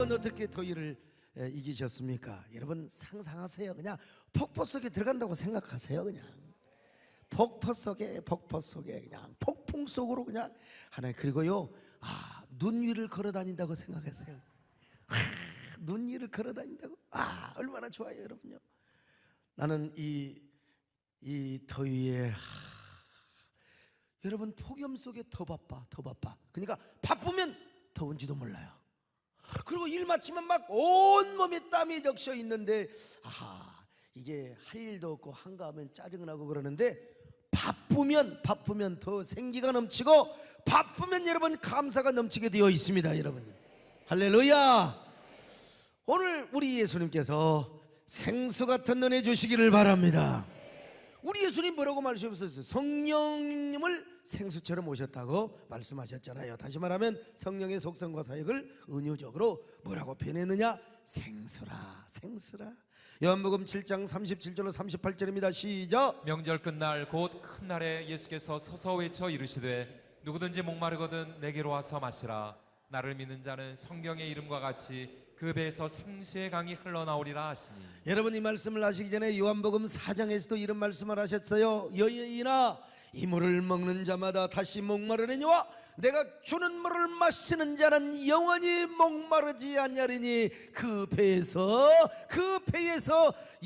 여러분 어떻게 더위를 이기셨습니까? 여러분 상상하세요. 그냥 폭포 속에 들어간다고 생각하세요. 그냥 폭포 속에 그냥 폭풍 속으로 그냥 하나님. 그리고요, 눈 위를 걸어 다닌다고 생각하세요. 눈 위를 걸어 다닌다고? 얼마나 좋아요, 여러분요. 나는 이 더위에 여러분 폭염 속에 더 바빠. 그러니까 바쁘면 더운지도 몰라요. 그리고 일 마치면 막 온몸에 땀이 적셔 있는데 이게 할 일도 없고 한가하면 짜증나고 그러는데 바쁘면 더 생기가 넘치고 바쁘면 여러분 감사가 넘치게 되어 있습니다. 여러분 할렐루야. 오늘 우리 예수님께서 생수 같은 은혜 주시기를 바랍니다. 우리 예수님 뭐라고 말씀하셨어요? 성령님을 생수처럼 오셨다고 말씀하셨잖아요. 다시 말하면 성령의 속성과 사역을 은유적으로 뭐라고 표현했느냐? 생수라. 요한복음 7장 37절로 38절입니다. 시작. 명절 끝날 곧 큰 날에 예수께서 서서 외쳐 이르시되 누구든지 목마르거든 내게로 와서 마시라. 나를 믿는 자는 성경의 이름과 같이 그 배에서 생수의 강이 흘러나오리라 하시니. 여러분 이 말씀을 하시기 전에 요한복음 4장에서도 이런 말씀을 하셨어요. 여인아 이 물을 먹는 자마다 다시 목마르려니와 내가 주는 물을 마시는 자는 영원히 목마르지 아니하리니 그 배에서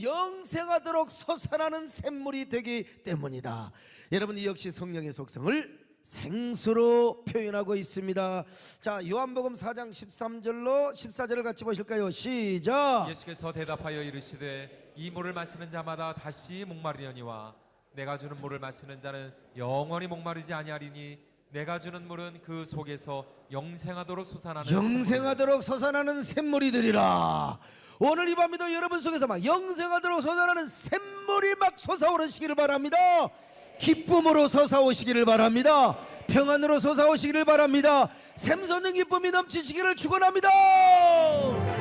영생하도록 솟아나는 샘물이 되기 때문이다. 여러분 이 역시 성령의 속성을 생수로 표현하고 있습니다. 자, 요한복음 4장 13절로 14절을 같이 보실까요? 시작. 예수께서 대답하여 이르시되 이 물을 마시는 자마다 다시 목마르려니와 내가 주는 물을 마시는 자는 영원히 목마르지 아니하리니 내가 주는 물은 그 속에서 영생하도록 솟아나는 샘물이 되리라. 오늘 이 밤에도 여러분 속에서 막 영생하도록 솟아나는 샘물이 막 솟아오르시기를 바랍니다. 기쁨으로 솟아오시기를 바랍니다. 평안으로 솟아오시기를 바랍니다. 샘솟는 기쁨이 넘치시기를 축원합니다.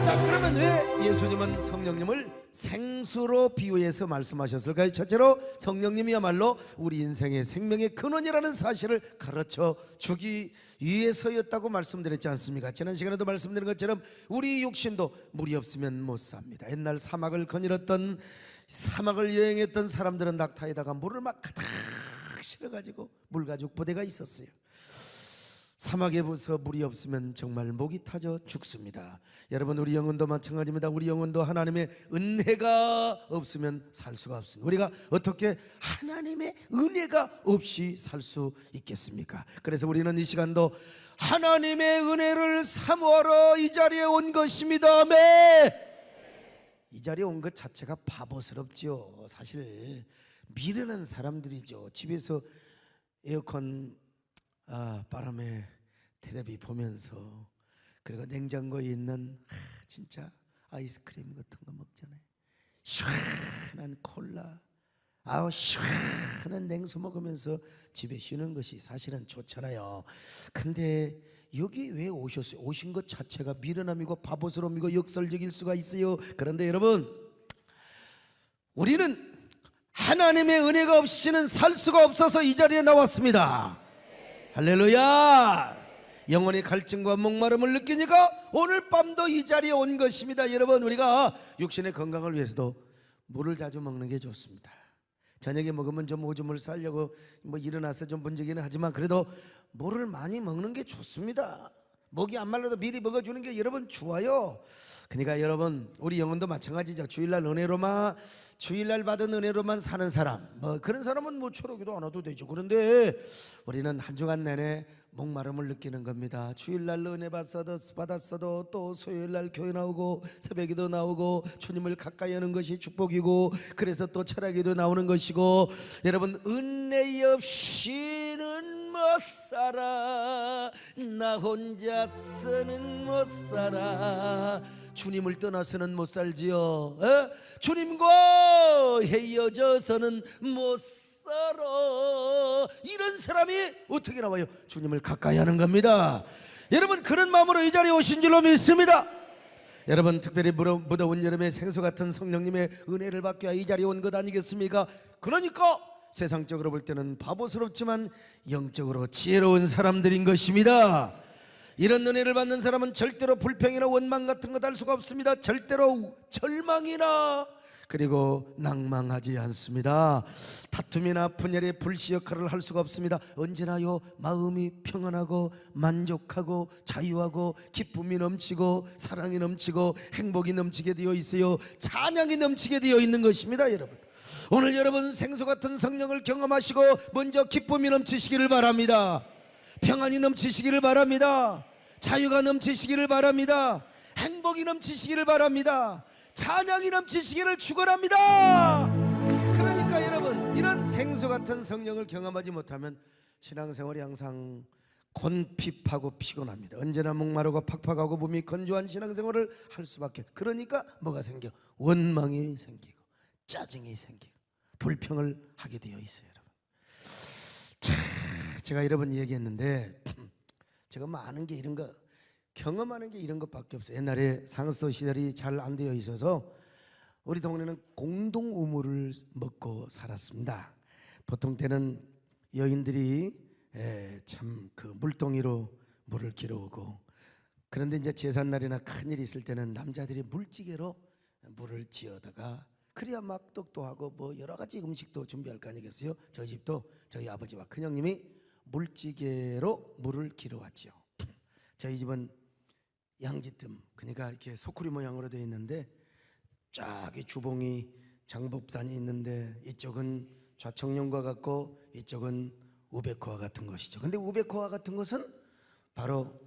자, 그러면 왜 예수님은 성령님을 생수로 비유해서 말씀하셨을까요? 첫째로 성령님이야말로 우리 인생의 생명의 근원이라는 사실을 가르쳐 주기 위해서였다고 말씀드렸지 않습니까? 지난 시간에도 말씀드린 것처럼 우리 육신도 물이 없으면 못 삽니다. 옛날 사막을 거닐었던 사막을 여행했던 사람들은 낙타에다가 물을 막 가득 실어가지고 물가죽 부대가 있었어요. 사막에서 물이 없으면 정말 목이 타져 죽습니다. 여러분 우리 영혼도 마찬가지입니다. 우리 영혼도 하나님의 은혜가 없으면 살 수가 없습니다. 우리가 어떻게 하나님의 은혜가 없이 살 수 있겠습니까? 그래서 우리는 이 시간도 하나님의 은혜를 사모하러 이 자리에 온 것입니다. 아멘. 이 자리에 온 것 자체가 바보스럽지요. 사실 미르는 사람들이죠. 집에서 에어컨 바람에 텔레비 보면서 그리고 냉장고에 있는 진짜 아이스크림 같은 거 먹잖아요. 시원한 콜라, 시원한 냉수 먹으면서 집에 쉬는 것이 사실은 좋잖아요. 근데 여기 왜 오셨어요? 오신 것 자체가 미련함이고 바보스러움이고 역설적일 수가 있어요. 그런데 여러분 우리는 하나님의 은혜가 없이는 살 수가 없어서 이 자리에 나왔습니다. 할렐루야. 영혼의 갈증과 목마름을 느끼니까 오늘 밤도 이 자리에 온 것입니다. 여러분 우리가 육신의 건강을 위해서도 물을 자주 먹는 게 좋습니다. 저녁에 먹으면 좀 오줌을 싸려고 일어나서 좀 문제기는 하지만 그래도 물을 많이 먹는 게 좋습니다. 목이 안 말라도 미리 먹어주는 게 여러분 좋아요. 그러니까 여러분 우리 영혼도 마찬가지죠. 주일날 받은 은혜로만 사는 사람, 그런 사람은 초록이도 안 와도 되죠. 그런데 우리는 한 주간 내내 목마름을 느끼는 겁니다. 주일날 은혜 받았어도 또 수요일날 교회 나오고 새벽에도 나오고 주님을 가까이 하는 것이 축복이고 그래서 또 철학에도 나오는 것이고 여러분 은혜 없이는 못 살아. 나 혼자서는 못 살아. 주님을 떠나서는 못 살지요. 주님과 헤어져서는 못 살아. 이런 사람이 어떻게 나와요? 주님을 가까이 하는 겁니다. 여러분 그런 마음으로 이 자리에 오신 줄로 믿습니다. 여러분 특별히 무더운 여름에 생수 같은 성령님의 은혜를 받기 위해 이 자리에 온 것 아니겠습니까? 그러니까 세상적으로 볼 때는 바보스럽지만 영적으로 지혜로운 사람들인 것입니다. 이런 은혜를 받는 사람은 절대로 불평이나 원망 같은 것 할 수가 없습니다. 절대로 절망이나 그리고 낭망하지 않습니다. 다툼이나 분열의 불씨 역할을 할 수가 없습니다. 언제나요 마음이 평안하고 만족하고 자유하고 기쁨이 넘치고 사랑이 넘치고 행복이 넘치게 되어 있어요. 찬양이 넘치게 되어 있는 것입니다. 여러분, 오늘 여러분 생수 같은 성령을 경험하시고 먼저 기쁨이 넘치시기를 바랍니다. 평안이 넘치시기를 바랍니다. 자유가 넘치시기를 바랍니다. 행복이 넘치시기를 바랍니다. 찬양이 넘치시기를 축원합니다. 그러니까 여러분, 이런 생수 같은 성령을 경험하지 못하면 신앙생활이 항상 곤핍하고 피곤합니다. 언제나 목마르고 팍팍하고 몸이 건조한 신앙생활을 할 수밖에. 그러니까 뭐가 생겨? 원망이 생기고 짜증이 생기고 불평을 하게 되어 있어요. 여러분, 자, 제가 여러 번 얘기했는데 제가 많은 게 이런 거 경험하는 게 이런 것밖에 없어요. 옛날에 상수도 시설이 잘 안 되어 있어서 우리 동네는 공동 우물을 먹고 살았습니다. 보통 때는 여인들이 참 그 물동이로 물을 길어오고, 그런데 이제 제삿날이나 큰일이 있을 때는 남자들이 물찌개로 물을 지어다가 그래야 막 떡도 하고 뭐 여러 가지 음식도 준비할 거 아니겠어요? 저희 집도 저희 아버지와 큰형님이 물찌개로 물을 길어왔죠. 저희 집은 양지뜸, 그러니까 이렇게 소쿠리 모양으로 되어 있는데 쫙 이 주봉이 장법산이 있는데 이쪽은 좌청룡과 같고 이쪽은 우베코와 같은 것이죠. 근데 우베코와 같은 것은 바로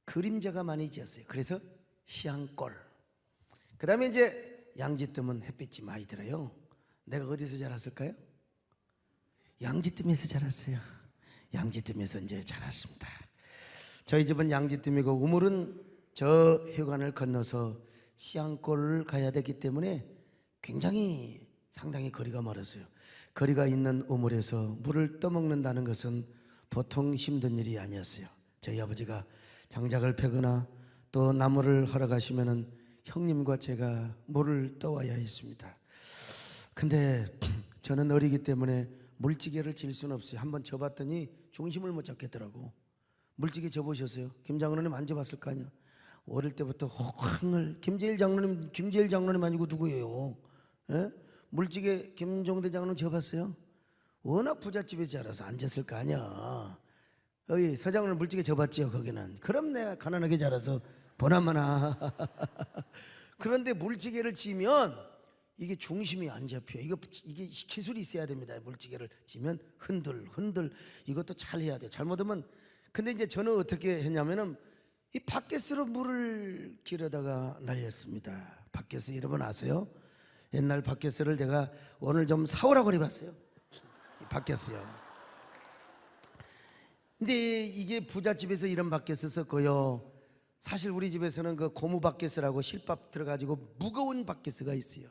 그림자가 많이 지었어요. 그래서 시향골. 그 다음에 이제 양지뜸은 햇빛이 많이 들어요. 내가 어디서 자랐을까요? 양지뜸에서 자랐어요. 양지뜸에서 이제 자랐습니다. 저희 집은 양지뜸이고 우물은 저 해관을 건너서 시향골을 가야 되기 때문에 굉장히 상당히 거리가 멀었어요. 거리가 있는 우물에서 물을 떠먹는다는 것은 보통 힘든 일이 아니었어요. 저희 아버지가 장작을 패거나 또 나무를 하러 가시면은 형님과 제가 물을 떠와야 했습니다. 근데 저는 어리기 때문에 물찌개를 질 수는 없어요. 한번 져봤더니 중심을 못 잡겠더라고. 물찌개 져보셨어요? 김 장로님 안 져봤을 거 아니야. 어릴 때부터 호강을 김재일 장로님 아니고 누구예요? 예? 물찌개 김종대 장로님 져봤어요? 워낙 부잣집에서 자라서 안 졌을 거 아니야. 여기 서장로님 물찌개 져봤지요? 거기는. 그럼 내가 가난하게 자라서 보나마나. 그런데 물찌개를 지면 이게 중심이 안 잡혀. 이게 기술이 있어야 됩니다. 물찌개를 지면 흔들 이것도 잘 해야 돼. 잘못하면. 근데 이제 저는 어떻게 했냐면은 이 바켓으로 물을 길어다가 날렸습니다. 바켓스 여러분 아세요? 옛날 바켓스를 제가 오늘 좀 사오라고 해봤어요. 바켓스요. 근데 이게 부잣집에서 이런 바켓스 썼고요. 사실 우리 집에서는 그 고무 바켓스라고 실밥 들어가지고 무거운 바켓스가 있어요.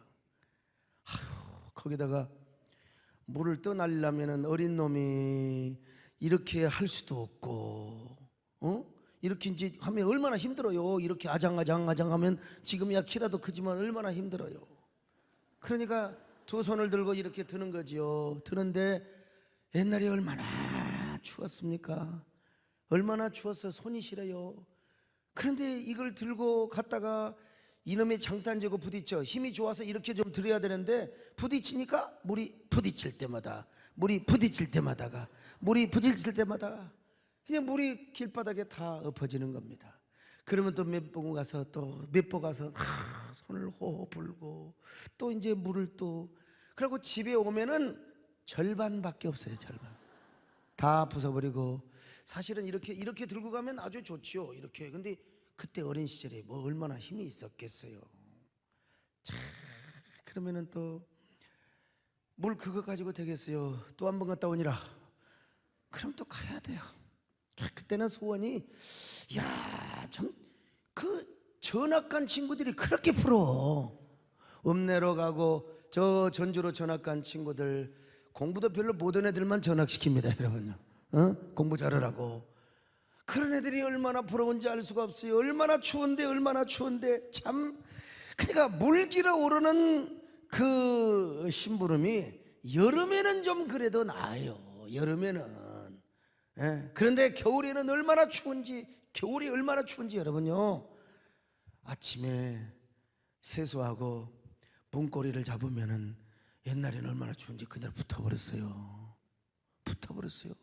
거기다가 물을 떠날려면은 어린 놈이 이렇게 할 수도 없고, 이렇게 이제 하면 얼마나 힘들어요. 이렇게 아장하면 지금이야 키라도 크지만 얼마나 힘들어요. 그러니까 두 손을 들고 이렇게 드는 거지요. 드는데 옛날에 얼마나 추웠습니까? 얼마나 추워서 손이 시려요. 그런데 이걸 들고 갔다가 이놈의 장단지고 부딪혀. 힘이 좋아서 이렇게 좀 들어야 되는데 부딪히니까 물이 부딪힐 때마다가 그냥 물이 길바닥에 다 엎어지는 겁니다. 그러면 또 몇 번 가서 손을 호호 불고 또 이제 물을 또 그리고 집에 오면은 절반밖에 없어요. 절반 다 부숴버리고. 사실은 이렇게 들고 가면 아주 좋지요. 이렇게. 근데 그때 어린 시절에 뭐 얼마나 힘이 있었겠어요. 자, 그러면은 또 물 그거 가지고 되겠어요. 또 한 번 갔다 오니라. 그럼 또 가야 돼요. 그때는 소원이 참 그 전학 간 친구들이 그렇게 풀어. 읍내로 가고 저 전주로 전학 간 친구들 공부도 별로 못한 애들만 전학시킵니다. 여러분요. 공부 잘하라고. 그런 애들이 얼마나 부러운지 알 수가 없어요. 얼마나 추운데 참. 그러니까 물 길어 오르는 그 심부름이 여름에는 좀 그래도 나아요. 여름에는 예, 그런데 겨울에는 얼마나 추운지, 겨울이 얼마나 추운지 여러분요, 아침에 세수하고 문고리를 잡으면은 옛날에는 얼마나 추운지 그날 붙어버렸어요. 붙어버렸어요.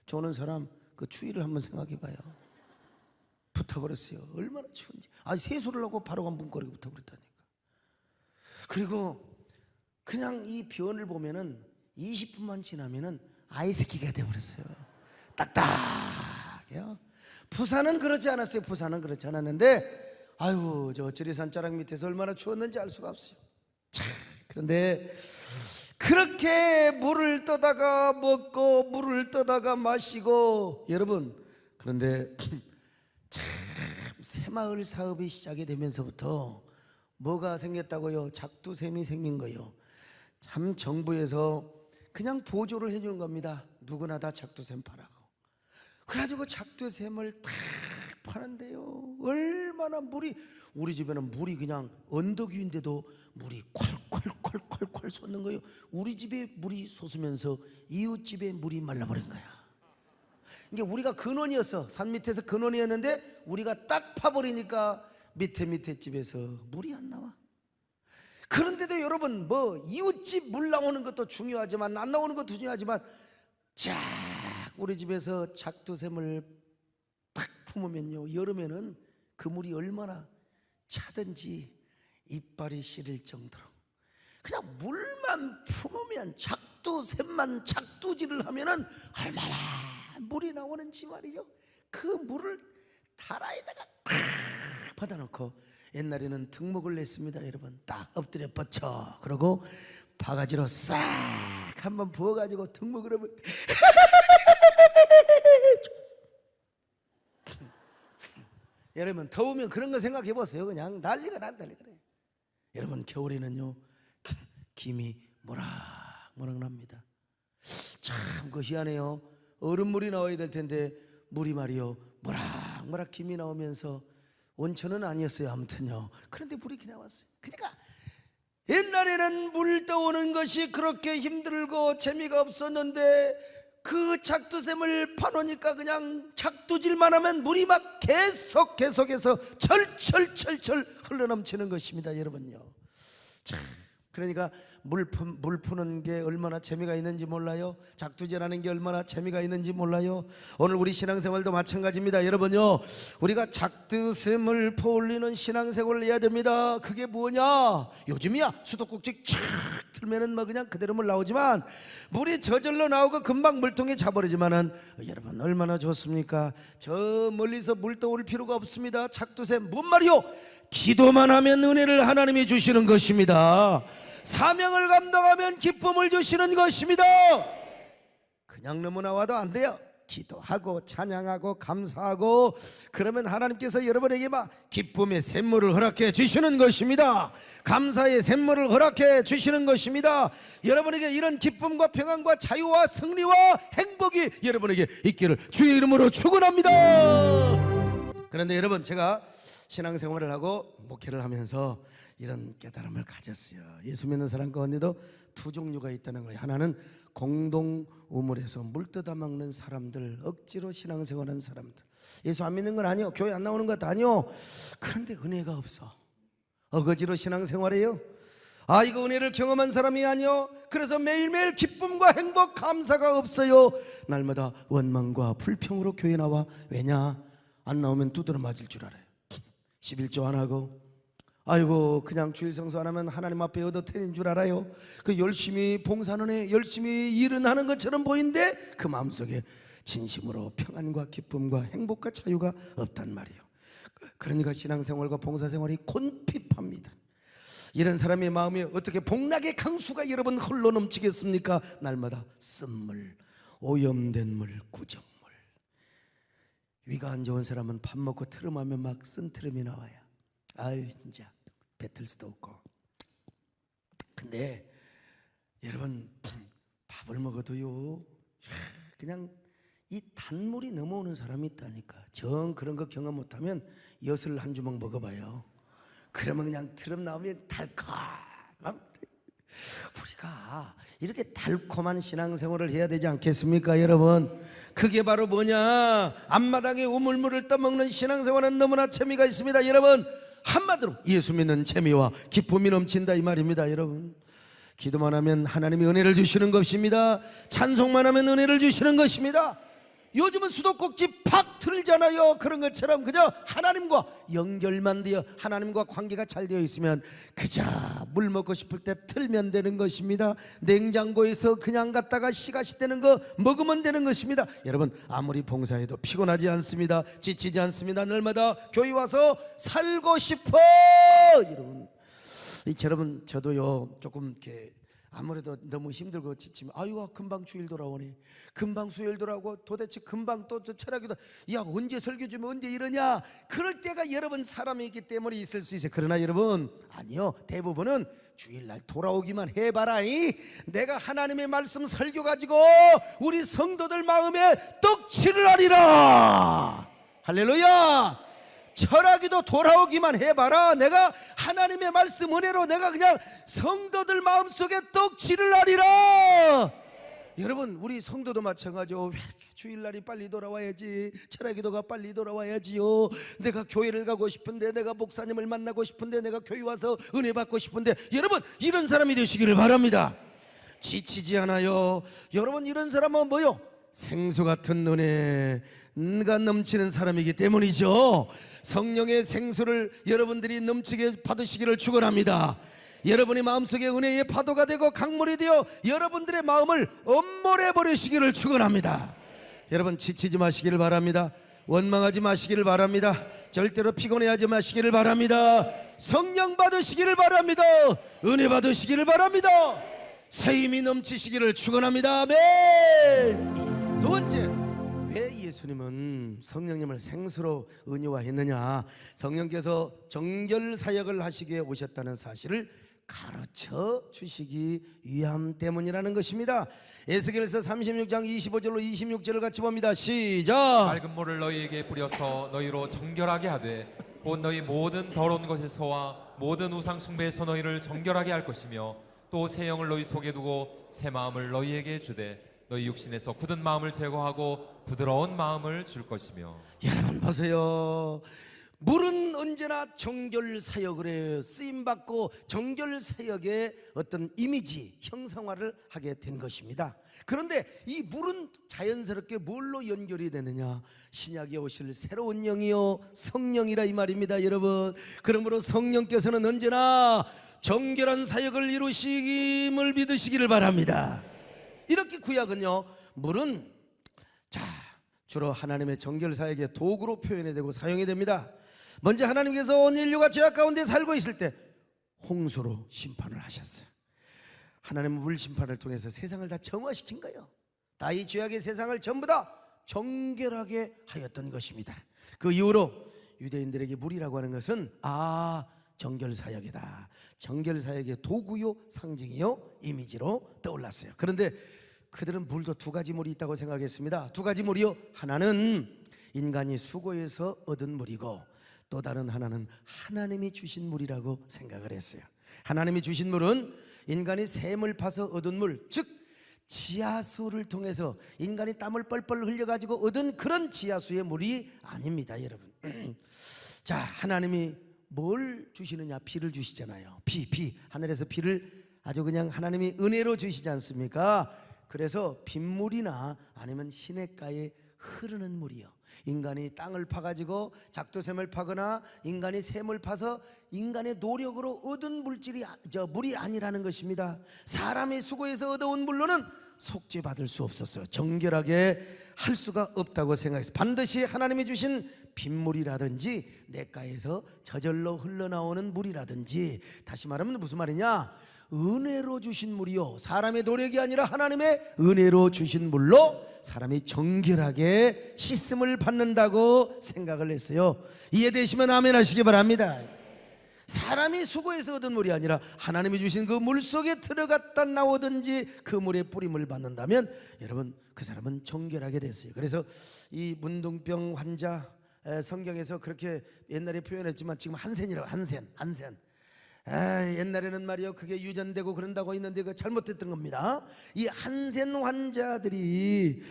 저는 사람 그 추위를 한번 생각해 봐요. 붙어버렸어요. 얼마나 추운지. 아니, 세수를 하고 바로 간 문고리가 붙어버렸다니까. 그리고 그냥 이 변을 보면은 20분만 지나면은 아이스키가 돼버렸어요. 딱딱해요. 부산은 그렇지 않았어요. 부산은 그렇지 않았는데, 아유, 저 지리산 자락 밑에서 얼마나 추웠는지 알 수가 없어요. 참, 그런데 그렇게 물을 떠다가 먹고 물을 떠다가 마시고, 여러분, 그런데 참 새마을 사업이 시작이 되면서부터 뭐가 생겼다고요? 작두샘이 생긴 거예요. 참, 정부에서 그냥 보조를 해주는 겁니다. 누구나 다 작두샘 파라고. 그래가지고 작두샘을 탁 파는데요, 얼마나 물이, 우리 집에는 물이 그냥 언덕 위인데도 물이 콸콸콸콸콸 솟는 거예요. 우리 집에 물이 솟으면서 이웃 집에 물이 말라버린 거야. 이게 우리가 근원이었어. 산 밑에서 근원이었는데 우리가 딱 파버리니까 밑에 집에서 물이 안 나와. 그런데도 여러분, 뭐 이웃집 물 나오는 것도 중요하지만 안 나오는 것도 중요하지만, 쫙 우리 집에서 작두샘을 탁 품으면요, 여름에는 그 물이 얼마나 차든지 이빨이 시릴 정도로, 그냥 물만 품으면, 작두샘만 작두질을 하면은 얼마나 물이 나오는지 말이죠. 그 물을 다라에다가 꽉 받아놓고, 옛날에는 등목을 냈습니다. 여러분, 딱 엎드려 뻗쳐, 그러고 바가지로 싹 한번 부어가지고 등목을 하면 여러분, 더우면 그런 거 생각해 보세요. 그냥 난리가 난다리 그래. 여러분, 겨울에는요 김이 모락모락 납니다. 참 그 희한해요. 얼음물이 나와야 될 텐데 물이 말이요 모락모락 김이 나오면서, 온천은 아니었어요. 아무튼요, 그런데 물이 그냥 나왔어요. 그러니까 옛날에는 물 떠오는 것이 그렇게 힘들고 재미가 없었는데, 그 작두샘을 파놓으니까 그냥 작두질만 하면 물이 막 계속해서 철철철철 흘러넘치는 것입니다. 여러분요, 참, 그러니까 물 푸는 게 얼마나 재미가 있는지 몰라요. 작두질하는 게 얼마나 재미가 있는지 몰라요. 오늘 우리 신앙생활도 마찬가지입니다. 여러분요, 우리가 작두샘을 퍼올리는 신앙생활을 해야 됩니다. 그게 뭐냐? 요즘이야 수도꼭지 쫙 틀면은 뭐 그냥 그대로 물 나오지만, 물이 저절로 나오고 금방 물통에 차버리지만은, 여러분 얼마나 좋습니까? 저 멀리서 물 떠올 필요가 없습니다. 작두샘 뭔 말이요? 기도만 하면 은혜를 하나님이 주시는 것입니다. 사명을 감당하면 기쁨을 주시는 것입니다. 그냥 너무 나와도 안 돼요. 기도하고 찬양하고 감사하고, 그러면 하나님께서 여러분에게 막 기쁨의 샘물을 허락해 주시는 것입니다. 감사의 샘물을 허락해 주시는 것입니다. 여러분에게 이런 기쁨과 평안과 자유와 승리와 행복이 여러분에게 있기를 주의 이름으로 축원합니다. 그런데 여러분, 제가 신앙생활을 하고 목회를 하면서 이런 깨달음을 가졌어요. 예수 믿는 사람 가운데도 두 종류가 있다는 거예요. 하나는 공동 우물에서 물 떠다 먹는 사람들, 억지로 신앙생활하는 사람들. 예수 안 믿는 건 아니요, 교회 안 나오는 것도 아니요. 그런데 은혜가 없어. 어거지로 신앙생활해요. 아, 이거 은혜를 경험한 사람이 아니요. 그래서 매일매일 기쁨과 행복, 감사가 없어요. 날마다 원망과 불평으로 교회 나와. 왜냐? 안 나오면 두드러 맞을 줄 알아요. 11조 안 하고, 아이고 그냥 주일 성수 안 하면 하나님 앞에 얻어태는 줄 알아요. 그 열심히 봉사는 해, 열심히 일은 하는 것처럼 보이는데 그 마음속에 진심으로 평안과 기쁨과 행복과 자유가 없단 말이에요. 그러니까 신앙생활과 봉사생활이 곤핍합니다. 이런 사람의 마음이 어떻게 복락의 강수가 여러분 흘러 넘치겠습니까? 날마다 쓴물, 오염된 물, 구정물. 위가 안 좋은 사람은 밥 먹고 트름하면 막 쓴 트름이 나와요. 아유, 진짜 뱉을 수도 없고. 근데 여러분, 밥을 먹어도요 그냥 이 단물이 넘어오는 사람이 있다니까. 정 그런 거 경험 못하면 엿을 한 주먹 먹어봐요. 그러면 그냥 트름 나오면 달콤. 우리가 이렇게 달콤한 신앙생활을 해야 되지 않겠습니까, 여러분? 그게 바로 뭐냐? 앞마당에 우물물을 떠먹는 신앙생활은 너무나 재미가 있습니다, 여러분. 한마디로 예수 믿는 재미와 기쁨이 넘친다 이 말입니다, 여러분. 기도만 하면 하나님이 은혜를 주시는 것입니다. 찬송만 하면 은혜를 주시는 것입니다. 요즘은 수도꼭지 팍 틀잖아요. 그런 것처럼 그저 하나님과 연결만 되어 하나님과 관계가 잘 되어 있으면 그저 물 먹고 싶을 때 틀면 되는 것입니다. 냉장고에서 그냥 갖다가 씨가시 되는 거 먹으면 되는 것입니다. 여러분, 아무리 봉사해도 피곤하지 않습니다. 지치지 않습니다. 날마다 교회 와서 살고 싶어. 여러분, 저도요 조금 이렇게 아무래도 너무 힘들고 지치면 아유 금방 주일 돌아오네, 금방 수요일 돌아오고 도대체 금방 또 저 철학이다, 야 언제 설교 주면 언제 이러냐, 그럴 때가 여러분 사람이 있기 때문에 있을 수 있어요. 그러나 여러분, 아니요, 대부분은 주일날 돌아오기만 해봐라. 내가 하나님의 말씀 설교 가지고 우리 성도들 마음에 떡칠을 하리라. 할렐루야. 철학이도 돌아오기만 해봐라. 내가 하나님의 말씀 은혜로 내가 그냥 성도들 마음속에 떡칠을 하리라. 여러분, 우리 성도도 마찬가지요. 왜 이렇게 주일날이 빨리 돌아와야지, 철학기도가 빨리 돌아와야지요. 내가 교회를 가고 싶은데, 내가 목사님을 만나고 싶은데, 내가 교회 와서 은혜 받고 싶은데. 여러분, 이런 사람이 되시기를 바랍니다. 지치지 않아요. 여러분, 이런 사람은 뭐요? 생수 같은 은혜가 넘치는 사람이기 때문이죠. 성령의 생수를 여러분들이 넘치게 받으시기를 축원합니다. 여러분의 마음속에 은혜의 파도가 되고 강물이 되어 여러분들의 마음을 엄몰해 버리시기를 축원합니다. 여러분, 지치지 마시기를 바랍니다. 원망하지 마시기를 바랍니다. 절대로 피곤해하지 마시기를 바랍니다. 성령 받으시기를 바랍니다. 은혜 받으시기를 바랍니다. 새 힘이 넘치시기를 축원합니다. 아멘. 두 번째, 왜 예수님은 성령님을 생수로 은유화했느냐? 성령께서 정결 사역을 하시기에 오셨다는 사실을 가르쳐 주시기 위함 때문이라는 것입니다. 에스겔서 36장 25절로 26절을 같이 봅니다. 시작. 맑은 물을 너희에게 뿌려서 너희로 정결하게 하되 곧 너희 모든 더러운 것에서와 모든 우상 숭배에서 너희를 정결하게 할 것이며 또 새 영을 너희 속에 두고 새 마음을 너희에게 주되 너희 육신에서 굳은 마음을 제거하고 부드러운 마음을 줄 것이며. 여러분 보세요. 물은 언제나 정결 사역을 해요. 쓰임받고 정결 사역의 어떤 이미지 형상화를 하게 된 것입니다. 그런데 이 물은 자연스럽게 뭘로 연결이 되느냐? 신약에 오실 새로운 영이요 성령이라 이 말입니다, 여러분. 그러므로 성령께서는 언제나 정결한 사역을 이루시김을 믿으시기를 바랍니다. 이렇게 구약은요, 물은 주로 하나님의 정결 사역의 도구로 표현이 되고 사용이 됩니다. 먼저 하나님께서 온 인류가 죄악 가운데 살고 있을 때 홍수로 심판을 하셨어요. 하나님은 물 심판을 통해서 세상을 다 정화시킨 거예요. 다 이 죄악의 세상을 전부 다 정결하게 하였던 것입니다. 그 이후로 유대인들에게 물이라고 하는 것은 정결 사역이다, 정결 사역의 도구요 상징이요 이미지로 떠올랐어요. 그런데 그들은 물도 두 가지 물이 있다고 생각했습니다. 두 가지 물이요, 하나는 인간이 수고해서 얻은 물이고 또 다른 하나는 하나님이 주신 물이라고 생각을 했어요. 하나님이 주신 물은 인간이 샘을 파서 얻은 물, 즉 지하수를 통해서 인간이 땀을 뻘뻘 흘려가지고 얻은 그런 지하수의 물이 아닙니다, 여러분. 자, 하나님이 뭘 주시느냐? 비를 주시잖아요. 비 하늘에서 비를 아주 그냥 하나님이 은혜로 주시지 않습니까? 그래서 빗물이나 아니면 시냇가에 흐르는 물이요, 인간이 땅을 파가지고 작두샘을 파거나 인간이 샘을 파서 인간의 노력으로 얻은 물이 아니라는 것입니다. 사람의 수고에서 얻어온 물로는 속죄받을 수 없었어요. 정결하게 할 수가 없다고 생각했어요. 반드시 하나님이 주신 빗물이라든지 냇가에서 저절로 흘러나오는 물이라든지, 다시 말하면 무슨 말이냐? 은혜로 주신 물이요, 사람의 노력이 아니라 하나님의 은혜로 주신 물로 사람이 정결하게 씻음을 받는다고 생각을 했어요. 이해되시면 아멘 하시기 바랍니다. 사람이 수고해서 얻은 물이 아니라 하나님이 주신 그 물 속에 들어갔다 나오든지 그 물에 뿌림을 받는다면 여러분, 그 사람은 정결하게 됐어요. 그래서 이 문둥병 환자, 성경에서 그렇게 옛날에 표현했지만 지금 한센이라고, 한센 옛날에는 말이요 그게 유전되고 그런다고 했는데 그 잘못됐던 겁니다. 이 한센 환자들이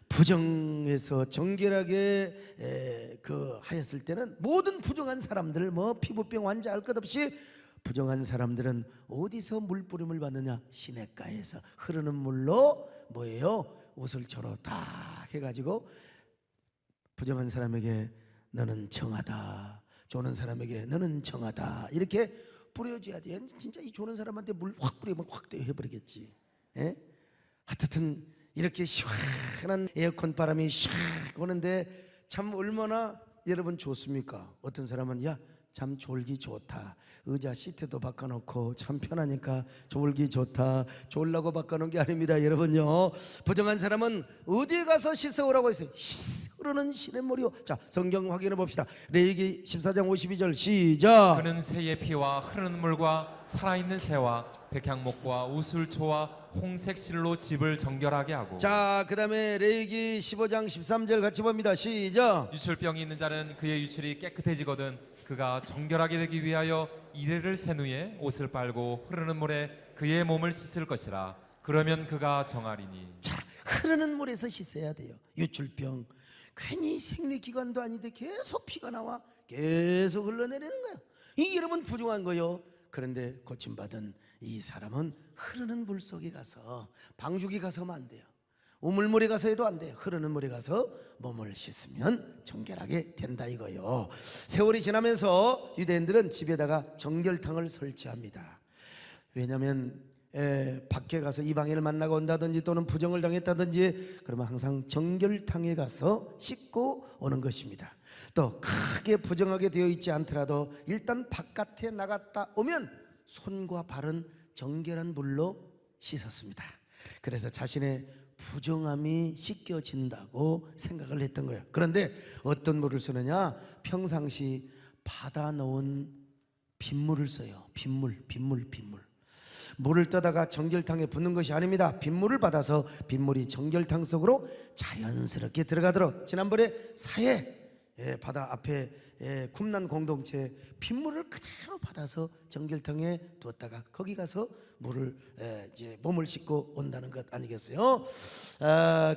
부정해서 정결하게 그 하였을 때는 모든 부정한 사람들 뭐 피부병 환자 할 것 없이 부정한 사람들은 어디서 물뿌림을 받느냐? 시냇가에서 흐르는 물로 뭐예요? 옷을 저로 다 해가지고 부정한 사람에게 너는 정하다, 조는 사람에게 너는 정하다 이렇게 뿌려줘야 돼. 진짜 이 조는 사람한테 물 확 뿌리면 확 해버리겠지. 예? 하여튼 이렇게 시원한 에어컨 바람이 샥 오는데 참 얼마나 여러분 좋습니까? 어떤 사람은 야 참 졸기 좋다, 의자 시트도 바꿔놓고 참 편하니까 졸기 좋다. 졸라고 바꿔놓은 게 아닙니다 여러분요. 부정한 사람은 어디에 가서 씻어오라고 했어요? 흐르는 시냇물이요. 자 성경 확인해 봅시다. 레위기 14장 52절 시작. 그는 새의 피와 흐르는 물과 살아있는 새와 백향목과 우슬초와 홍색 실로 집을 정결하게 하고 자 그 다음에 레위기 15장 13절 같이 봅니다. 시작. 유출병이 있는 자는 그의 유출이 깨끗해지거든 그가 정결하게 되기 위하여 이레를 센 후에 옷을 빨고 흐르는 물에 그의 몸을 씻을 것이라. 그러면 그가 정하리니. 자 흐르는 물에서 씻어야 돼요. 유출병 괜히 생리기관도 아닌데 계속 피가 나와 계속 흘러내리는 거예요. 이 여러분 부정한 거요. 그런데 고침받은 이 사람은 흐르는 물 속에 가서 방죽이 가서면 안 돼요. 우물물에 가서 해도 안 돼요. 흐르는 물에 가서 몸을 씻으면 정결하게 된다 이거요. 세월이 지나면서 유대인들은 집에다가 정결탕을 설치합니다. 왜냐하면 밖에 가서 이방인을 만나고 온다든지 또는 부정을 당했다든지 그러면 항상 정결탕에 가서 씻고 오는 것입니다. 또 크게 부정하게 되어 있지 않더라도 일단 바깥에 나갔다 오면 손과 발은 정결한 물로 씻었습니다. 그래서 자신의 부정함이 씻겨진다고 생각을 했던 거예요. 그런데 어떤 물을 쓰느냐? 평상시 받아 놓은 빗물을 써요. 빗물. 물을 떠다가 정결탕에 붓는 것이 아닙니다. 빗물을 받아서 빗물이 정결탕 속으로 자연스럽게 들어가도록 지난번에 사해 바다 앞에 쿰난 공동체 빗물을 그대로 받아서 정결탕에 두었다가 거기 가서 물을 이제 몸을 씻고 온다는 것 아니겠어요?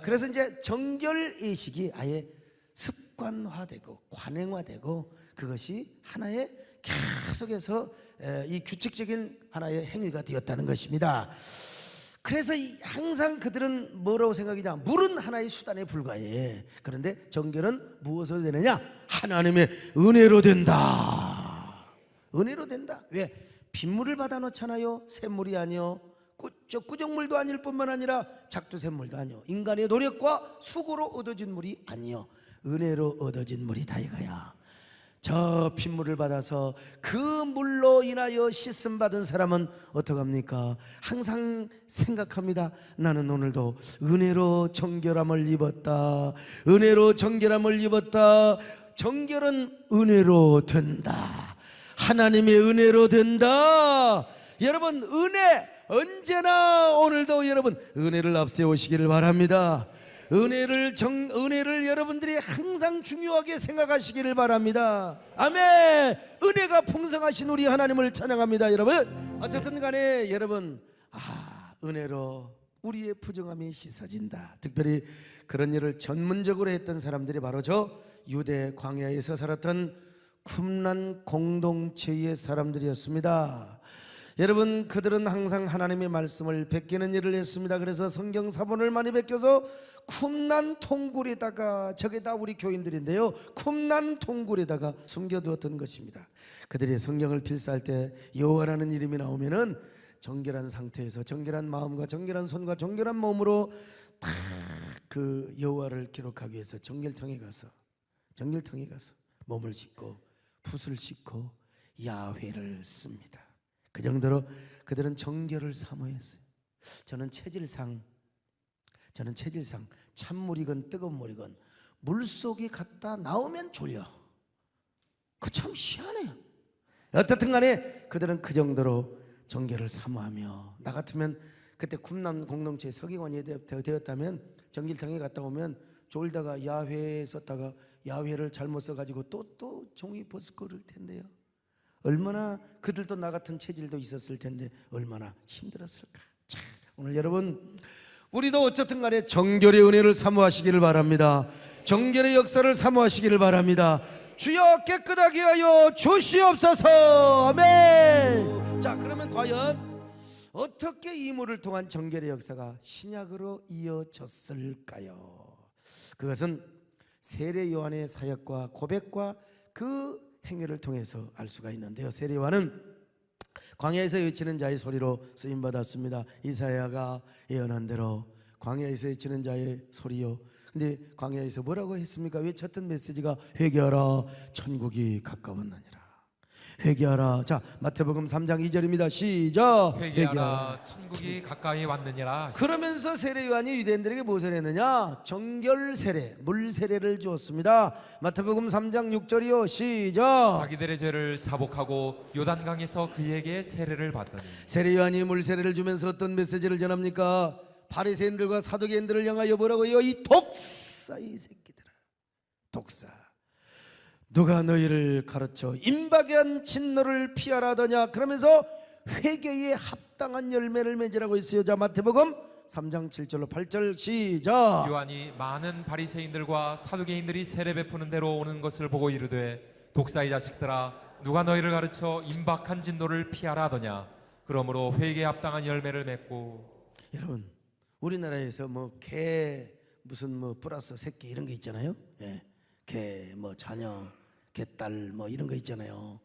그래서 이제 정결의식이 아예 습관화되고 관행화되고 그것이 하나의 계속해서 이 규칙적인 하나의 행위가 되었다는 것입니다. 그래서 항상 그들은 뭐라고 생각이냐? 물은 하나의 수단에 불과해. 그런데 정결은 무엇으로 되느냐? 하나님의 은혜로 된다. 은혜로 된다. 왜? 빗물을 받아 놓잖아요. 샘물이 아니요. 꾸정물도 아닐 뿐만 아니라 작두샘물도 아니요. 인간의 노력과 수고로 얻어진 물이 아니요. 은혜로 얻어진 물이다 이거야. 저 빗물을 받아서 그 물로 인하여 씻음 받은 사람은 어떡합니까? 항상 생각합니다. 나는 오늘도 은혜로 정결함을 입었다. 은혜로 정결함을 입었다. 정결은 은혜로 된다. 하나님의 은혜로 된다. 여러분 은혜 언제나 오늘도 여러분 은혜를 앞세우시기를 바랍니다. 은혜를 여러분들이 항상 중요하게 생각하시기를 바랍니다. 아멘. 은혜가 풍성하신 우리 하나님을 찬양합니다. 여러분 어쨌든 간에 여러분 은혜로 우리의 부정함이 씻어진다. 특별히 그런 일을 전문적으로 했던 사람들이 바로 저 유대 광야에서 살았던 쿰란 공동체의 사람들이었습니다. 여러분 그들은 항상 하나님의 말씀을 베끼는 일을 했습니다. 그래서 성경 사본을 많이 베껴서 쿰란 통굴에다가 저게 다 우리 교인들인데요. 쿰란 통굴에다가 숨겨두었던 것입니다. 그들이 성경을 필사할 때 여호와라는 이름이 나오면은 정결한 상태에서 정결한 마음과 정결한 손과 정결한 몸으로 다 그 여호와를 기록하기 위해서 정결탕에 가서 몸을 씻고 붓을 씻고 야훼를 씁니다. 그 정도로 그들은 정결을 사모했어요. 저는 체질상 찬물이건 뜨거운 물이건 물속에 갔다 나오면 졸려. 그 참 희한해요. 어떻든 간에 그들은 그 정도로 정결을 사모하며, 나 같으면 그때 쿰란 공동체 서기관이 되었다면 정결탕에 갔다 오면 졸다가 야훼 썼다가 야훼를 잘못 써가지고 또 종이 벗을 거를 텐데요. 얼마나 그들도 나 같은 체질도 있었을 텐데 얼마나 힘들었을까. 자, 오늘 여러분 우리도 어쨌든 간에 정결의 은혜를 사모하시기를 바랍니다. 정결의 역사를 사모하시기를 바랍니다. 주여 깨끗하게 하여 주시옵소서. 아멘. 자, 그러면 과연 어떻게 이 물을 통한 정결의 역사가 신약으로 이어졌을까요? 그것은 세례 요한의 사역과 고백과 그 행위를 통해서 알 수가 있는데요. 세례 요한은 광야에서 외치는 자의 소리로 쓰임 받았습니다. 이사야가 예언한 대로 광야에서 외치는 자의 소리요. 근데 광야에서 뭐라고 했습니까? 외쳤던 메시지가 회개하라, 천국이 가까웠느니라. 회개하라. 자, 마태복음 3장 2절입니다. 시작. 회개하라, 천국이 가까이 왔느니라. 그러면서 세례 요한이 유대인들에게 무엇을 했느냐? 정결 세례, 물 세례를 주었습니다. 마태복음 3장 6절이요. 시작. 자기들의 죄를 자복하고 요단강에서 그에게 세례를 받더니 세례 요한이 물 세례를 주면서 어떤 메시지를 전합니까? 바리새인들과 사두개인들을 향하여 뭐라고요? 이 독사의 새끼들아, 독사, 누가 너희를 가르쳐 임박한 진노를 피하라 하더냐? 그러면서 회개에 합당한 열매를 맺으라고 했어요. 자, 마태복음 3장 7절로 8절 시작. 요한이 많은 바리새인들과 사두개인들이 세례 베푸는 대로 오는 것을 보고 이르되 독사의 자식들아, 누가 너희를 가르쳐 임박한 진노를 피하라 하더냐? 그러므로 회개에 합당한 열매를 맺고. 여러분, 우리나라에서 뭐 개 무슨 뭐 플러스 새끼 이런 거 있잖아요. 예, 개 뭐 자녀, 개딸 뭐 이런 거 있잖아요.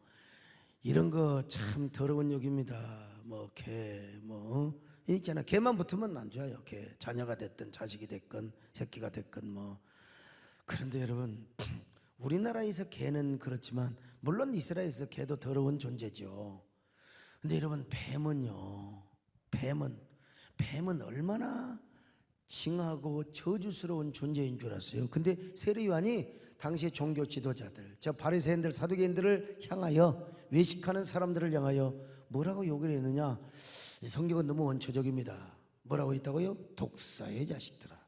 이런 거 참 더러운 욕입니다. 뭐 개 뭐 있잖아. 개만 붙으면 안 좋아요. 개 자녀가 됐든 자식이 됐건 새끼가 됐건 뭐. 그런데 여러분, 우리나라에서 개는 그렇지만 물론 이스라엘에서 개도 더러운 존재죠. 근데 여러분, 뱀은요, 뱀은 얼마나 징하고 저주스러운 존재인 줄 아세요? 근데 세례 요한이 당시의 종교 지도자들, 저 바리새인들, 사두개인들을 향하여, 외식하는 사람들을 향하여 뭐라고 욕을 했느냐? 성경은 너무 원초적입니다. 뭐라고 했다고요? 독사의 자식들아.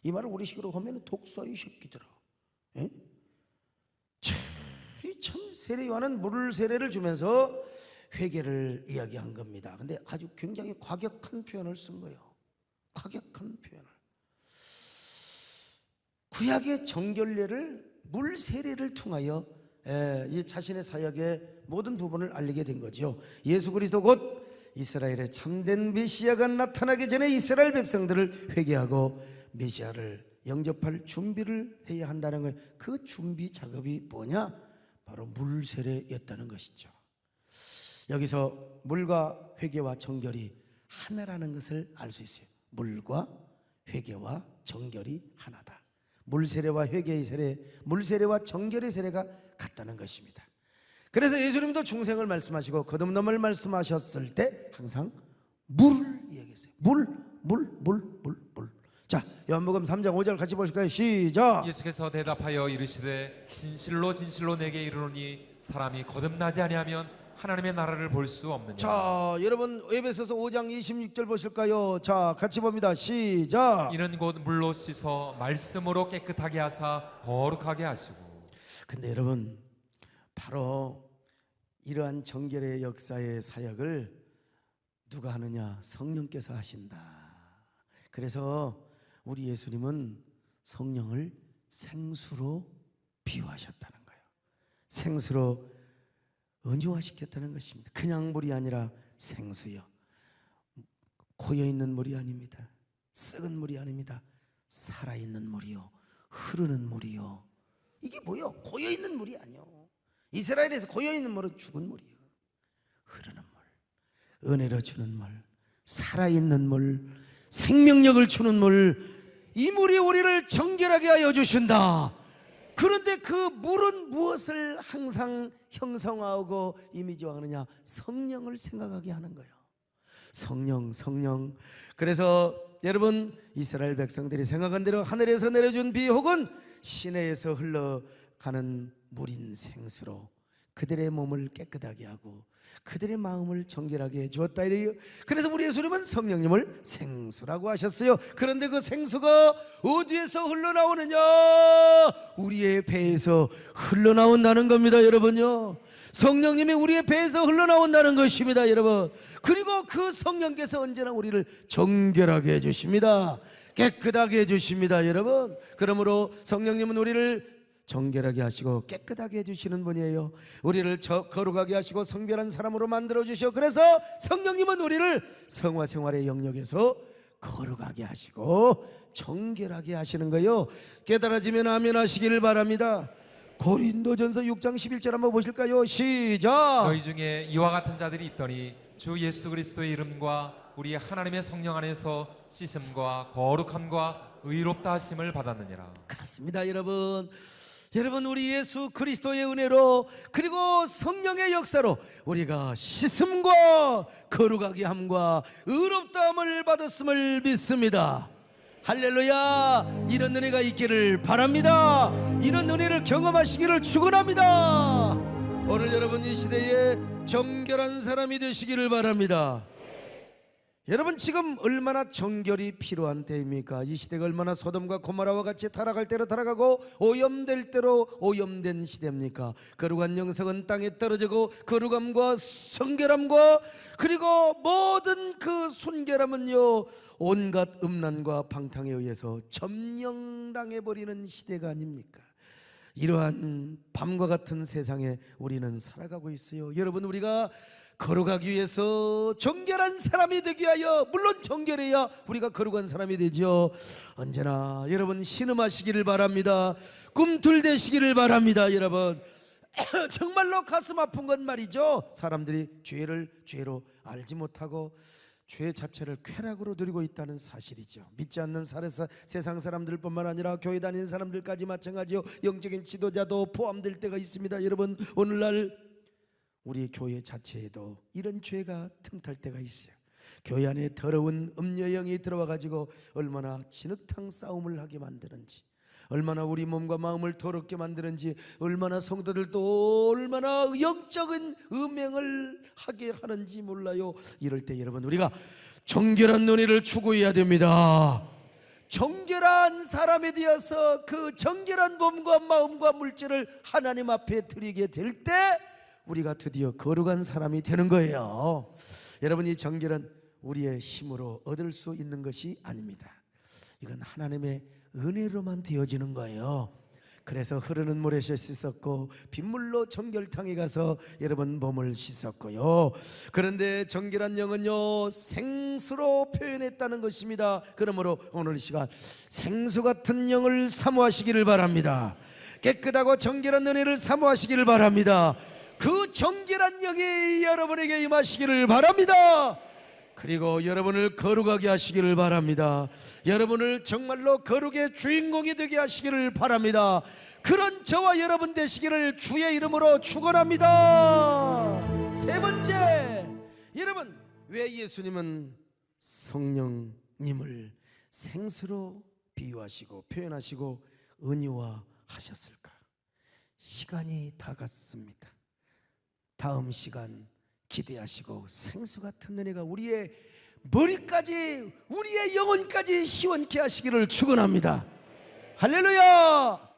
이 말을 우리식으로 하면 독사의 새끼들아. 예? 참 세례 요한은 물 세례를 주면서 회개를 이야기한 겁니다. 근데 아주 굉장히 과격한 표현을 쓴 거예요. 과격한 표현을. 구약의 정결례를 물 세례를 통하여 이 자신의 사역의 모든 부분을 알리게 된 거죠. 예수 그리스도 곧 이스라엘의 참된 메시아가 나타나기 전에 이스라엘 백성들을 회개하고 메시아를 영접할 준비를 해야 한다는 거예요. 그 준비 작업이 뭐냐? 바로 물 세례였다는 것이죠. 여기서 물과 회개와 정결이 하나라는 것을 알 수 있어요. 물과 회개와 정결이 하나다. 물 세례와 회개의 세례, 물 세례와 정결의 세례가 같다는 것입니다. 그래서 예수님도 중생을 말씀하시고 거듭남을 말씀하셨을 때 항상 물을 이야기했어요. 물. 자, 요한복음 3장 5절 같이 보실까요? 시작. 예수께서 대답하여 이르시되 진실로 진실로 내게 이르노니 사람이 거듭나지 아니하면 하나님의 나라를 볼 수 없느냐. 자, 여러분 에베소서 5장 26절 보실까요? 자, 같이 봅니다. 시작. 이는 곧 물로 씻어 말씀으로 깨끗하게 하사 거룩하게 하시고. 근데 여러분, 바로 이러한 정결의 역사의 사역을 누가 하느냐? 성령께서 하신다. 그래서 우리 예수님은 성령을 생수로 비유하셨다는 거예요. 생수로 은유화시켰다는 것입니다. 그냥 물이 아니라 생수요. 고여있는 물이 아닙니다. 썩은 물이 아닙니다. 살아있는 물이요, 흐르는 물이요. 이게 뭐요? 고여있는 물이 아니요. 이스라엘에서 고여있는 물은 죽은 물이요. 흐르는 물, 은혜로 주는 물, 살아있는 물, 생명력을 주는 물. 이 물이 우리를 정결하게 하여 주신다. 그런데 그 물은 무엇을 항상 형성하고 이미지화하느냐? 성령을 생각하게 하는 거예요. 성령. 그래서 여러분, 이스라엘 백성들이 생각한 대로 하늘에서 내려준 비 혹은 시내에서 흘러가는 물인 생수로 그들의 몸을 깨끗하게 하고 그들의 마음을 정결하게 해주었다 이래요. 그래서 우리 예수님은 성령님을 생수라고 하셨어요. 그런데 그 생수가 어디에서 흘러나오느냐? 우리의 배에서 흘러나온다는 겁니다. 여러분요, 성령님이 우리의 배에서 흘러나온다는 것입니다, 여러분. 그리고 그 성령께서 언제나 우리를 정결하게 해주십니다. 깨끗하게 해주십니다, 여러분. 그러므로 성령님은 우리를 정결하게 하시고 깨끗하게 해주시는 분이에요. 우리를 거룩하게 하시고 성별한 사람으로 만들어주셔. 그래서 성령님은 우리를 성화생활의 영역에서 거룩하게 하시고 정결하게 하시는 거예요. 깨달아지면 아멘 하시기를 바랍니다. 고린도전서 6장 11절 한번 보실까요? 시작. 너희 중에 이와 같은 자들이 있더니 주 예수 그리스도의 이름과 우리 하나님의 성령 안에서 씻음과 거룩함과 의롭다 하심을 받았느니라. 그렇습니다, 여러분. 여러분, 우리 예수 그리스도의 은혜로 그리고 성령의 역사로 우리가 씻음과 거룩하게 함과 의롭다함을 받았음을 믿습니다. 할렐루야. 이런 은혜가 있기를 바랍니다. 이런 은혜를 경험하시기를 축원합니다. 오늘 여러분 이 시대에 정결한 사람이 되시기를 바랍니다. 여러분, 지금 얼마나 정결이 필요한 때입니까? 이 시대가 얼마나 소돔과 고모라와 같이 타락할 대로 타락하고 오염될 대로 오염된 시대입니까? 거룩한 영성은 땅에 떨어지고 거룩함과 성결함과 그리고 모든 그 순결함은요, 온갖 음란과 방탕에 의해서 점령당해 버리는 시대가 아닙니까? 이러한 밤과 같은 세상에 우리는 살아가고 있어요. 여러분, 우리가 거룩하기 위해서 정결한 사람이 되기 위하여, 물론 정결해야 우리가 거룩한 사람이 되죠. 언제나 여러분 신음하시기를 바랍니다. 꿈틀대시기를 바랍니다. 여러분 정말로 가슴 아픈 건 말이죠, 사람들이 죄를 죄로 알지 못하고 죄 자체를 쾌락으로 누리고 있다는 사실이죠. 믿지 않는 세상 사람들뿐만 아니라 교회 다니는 사람들까지 마찬가지요. 영적인 지도자도 포함될 때가 있습니다. 여러분, 오늘날 우리 교회 자체에도 이런 죄가 틈탈 때가 있어요. 교회 안에 더러운 음녀영이 들어와 가지고 얼마나 진흙탕 싸움을 하게 만드는지, 얼마나 우리 몸과 마음을 더럽게 만드는지, 얼마나 성도들도 얼마나 영적인 음행을 하게 하는지 몰라요. 이럴 때 여러분, 우리가 정결한 눈이를 추구해야 됩니다. 정결한 사람이 되어서 그 정결한 몸과 마음과 물질을 하나님 앞에 드리게 될 때 우리가 드디어 거룩한 사람이 되는 거예요. 여러분, 이 정결은 우리의 힘으로 얻을 수 있는 것이 아닙니다. 이건 하나님의 은혜로만 되어지는 거예요. 그래서 흐르는 물에서 씻었고 빗물로 정결탕에 가서 여러분 몸을 씻었고요. 그런데 정결한 영은요, 생수로 표현했다는 것입니다. 그러므로 오늘 이 시간 생수 같은 영을 사모하시기를 바랍니다. 깨끗하고 정결한 은혜를 사모하시기를 바랍니다. 그 정결한 영이 여러분에게 임하시기를 바랍니다. 그리고 여러분을 거룩하게 하시기를 바랍니다. 여러분을 정말로 거룩의 주인공이 되게 하시기를 바랍니다. 그런 저와 여러분 되시기를 주의 이름으로 축원합니다. 세 번째, 여러분, 왜 예수님은 성령님을 생수로 비유하시고 표현하시고 은유화하셨을까? 시간이 다 갔습니다. 다음 시간 기대하시고 생수 같은 은혜가 우리의 머리까지, 우리의 영혼까지 시원케 하시기를 축원합니다. 할렐루야.